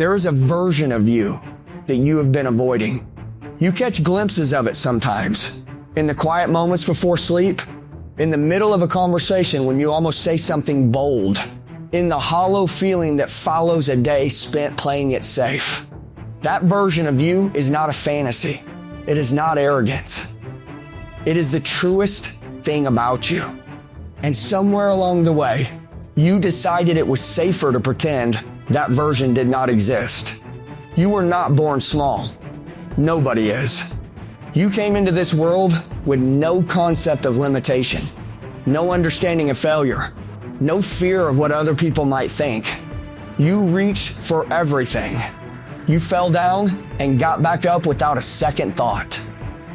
There is a version of you that you have been avoiding. You catch glimpses of it sometimes, in the quiet moments before sleep, in the middle of a conversation when you almost say something bold, in the hollow feeling that follows a day spent playing it safe. That version of you is not a fantasy. It is not arrogance. It is the truest thing about you. And somewhere along the way, you decided it was safer to pretend that version did not exist. You were not born small. Nobody is. You came into this world with no concept of limitation, no understanding of failure, no fear of what other people might think. You reached for everything. You fell down and got back up without a second thought.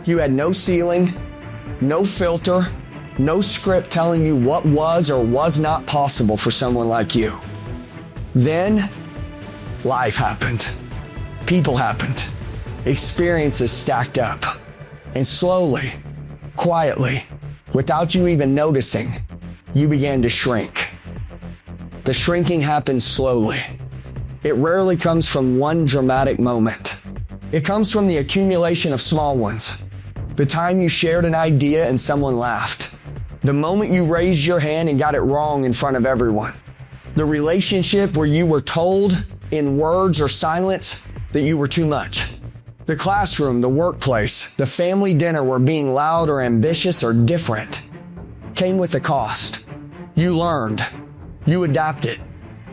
You had no ceiling, no filter, no script telling you what was or was not possible for someone like you. Then, life happened. People happened. Experiences stacked up. And slowly, quietly, without you even noticing, you began to shrink. The shrinking happens slowly. It rarely comes from one dramatic moment. It comes from the accumulation of small ones. The time you shared an idea and someone laughed. The moment you raised your hand and got it wrong in front of everyone. The relationship where you were told in words or silence that you were too much. The classroom, the workplace, the family dinner where being loud or ambitious or different came with a cost. You learned. You adapted.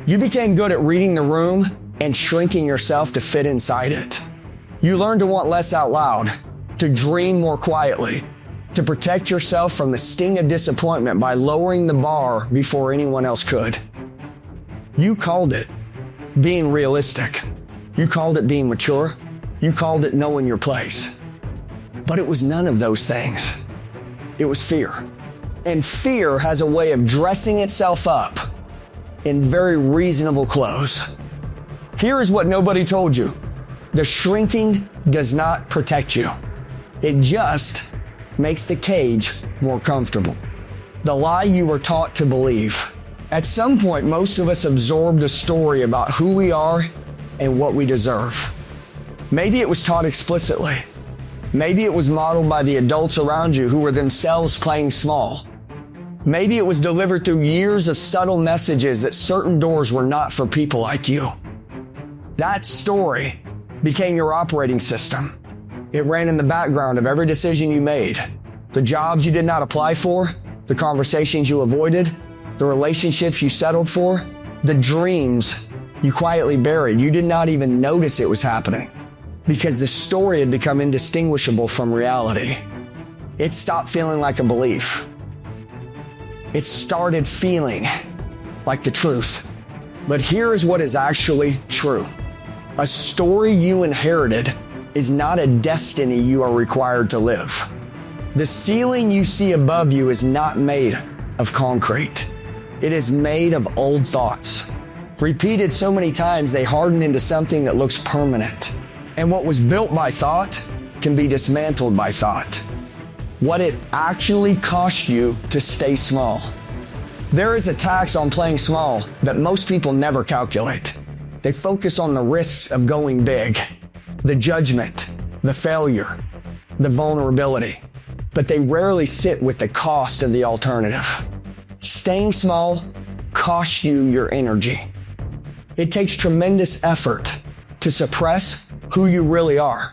You became good at reading the room and shrinking yourself to fit inside it. You learned to want less out loud, to dream more quietly, to protect yourself from the sting of disappointment by lowering the bar before anyone else could. You called it being realistic. You called it being mature. You called it knowing your place. But it was none of those things. It was fear. And fear has a way of dressing itself up in very reasonable clothes. Here is what nobody told you. The shrinking does not protect you. It just makes the cage more comfortable. The lie you were taught to believe. At some point, most of us absorbed a story about who we are and what we deserve. Maybe it was taught explicitly. Maybe it was modeled by the adults around you who were themselves playing small. Maybe it was delivered through years of subtle messages that certain doors were not for people like you. That story became your operating system. It ran in the background of every decision you made. The jobs you did not apply for, the conversations you avoided, the relationships you settled for, the dreams you quietly buried. You did not even notice it was happening because the story had become indistinguishable from reality. It stopped feeling like a belief. It started feeling like the truth. But here is what is actually true. A story you inherited is not a destiny you are required to live. The ceiling you see above you is not made of concrete. It is made of old thoughts. Repeated so many times, they harden into something that looks permanent. And what was built by thought can be dismantled by thought. What it actually cost you to stay small. There is a tax on playing small that most people never calculate. They focus on the risks of going big, the judgment, the failure, the vulnerability, but they rarely sit with the cost of the alternative. Staying small costs you your energy. It takes tremendous effort to suppress who you really are,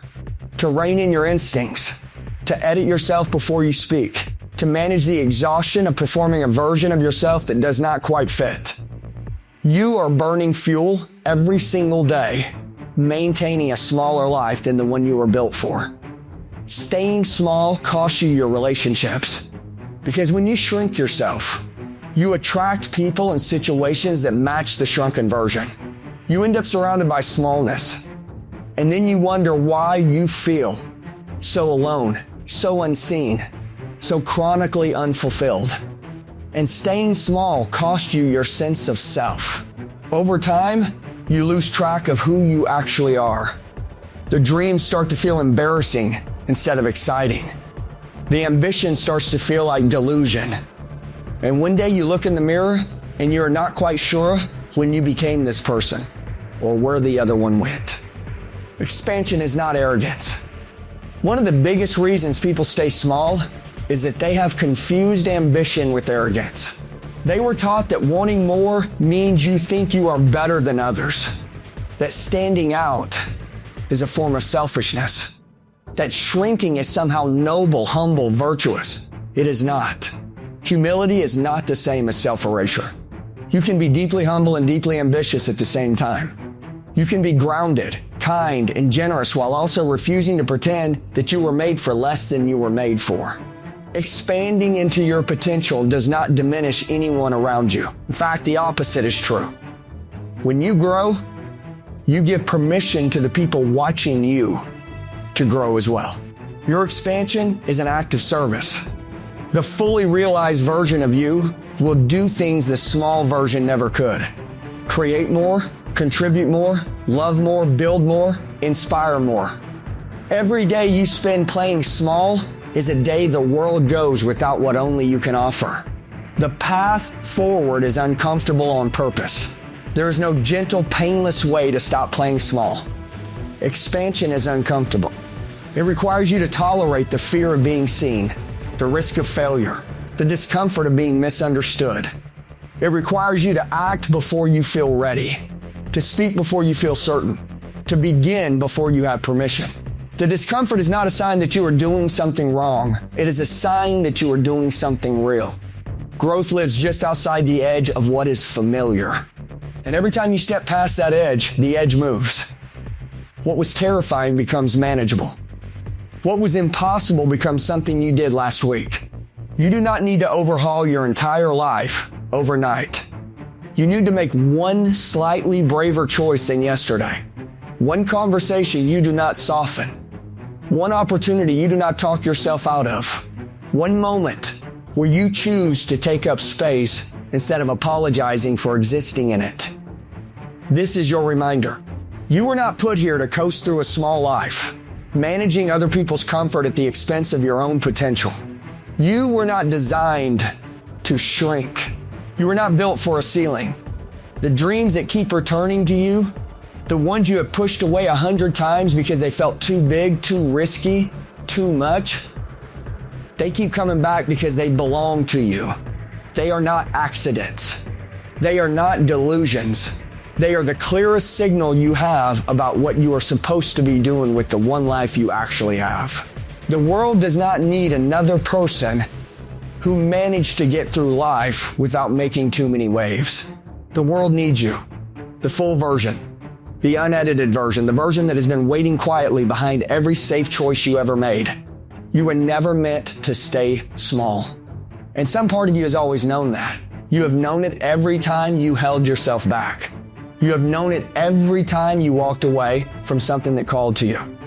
to rein in your instincts, to edit yourself before you speak, to manage the exhaustion of performing a version of yourself that does not quite fit. You are burning fuel every single day, maintaining a smaller life than the one you were built for. Staying small costs you your relationships, because when you shrink yourself, you attract people and situations that match the shrunken version. You end up surrounded by smallness, and then you wonder why you feel so alone, so unseen, so chronically unfulfilled. And staying small costs you your sense of self. Over time, you lose track of who you actually are. The dreams start to feel embarrassing instead of exciting. The ambition starts to feel like delusion. And one day you look in the mirror and you're not quite sure when you became this person. or where the other one went. Expansion is not arrogance. One of the biggest reasons people stay small is that they have confused ambition with arrogance. They were taught that wanting more means you think you are better than others, that standing out is a form of selfishness, that shrinking is somehow noble, humble, virtuous. It is not. Humility is not the same as self-erasure. You can be deeply humble and deeply ambitious at the same time. You can be grounded, kind, and generous while also refusing to pretend that you were made for less than you were made for. Expanding into your potential does not diminish anyone around you. In fact, the opposite is true. When you grow, you give permission to the people watching you to grow as well. Your expansion is an act of service. The fully realized version of you will do things the small version never could. Create more, contribute more, love more, build more, inspire more. Every day you spend playing small is a day the world goes without what only you can offer. The path forward is uncomfortable on purpose. There is no gentle, painless way to stop playing small. Expansion is uncomfortable. It requires you to tolerate the fear of being seen, the risk of failure, the discomfort of being misunderstood. It requires you to act before you feel ready, to speak before you feel certain, to begin before you have permission. The discomfort is not a sign that you are doing something wrong. It is a sign that you are doing something real. Growth lives just outside the edge of what is familiar. And every time you step past that edge, the edge moves. What was terrifying becomes manageable. What was impossible becomes something you did last week. You do not need to overhaul your entire life overnight. You need to make one slightly braver choice than yesterday. One conversation you do not soften. One opportunity you do not talk yourself out of. One moment where you choose to take up space instead of apologizing for existing in it. This is your reminder. You were not put here to coast through a small life, managing other people's comfort at the expense of your own potential. You were not designed to shrink. You were not built for a ceiling. The dreams that keep returning to you, the ones you have pushed away 100 times because they felt too big, too risky, too much, they keep coming back because they belong to you. They are not accidents. They are not delusions. They are the clearest signal you have about what you are supposed to be doing with the one life you actually have. The world does not need another person who managed to get through life without making too many waves. The world needs you. The full version. The unedited version. The version that has been waiting quietly behind every safe choice you ever made. You were never meant to stay small. And some part of you has always known that. You have known it every time you held yourself back. You have known it every time you walked away from something that called to you.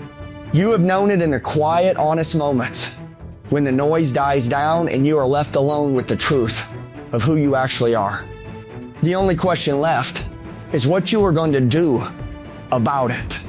You have known it in the quiet, honest moments when the noise dies down and you are left alone with the truth of who you actually are. The only question left is what you are going to do about it.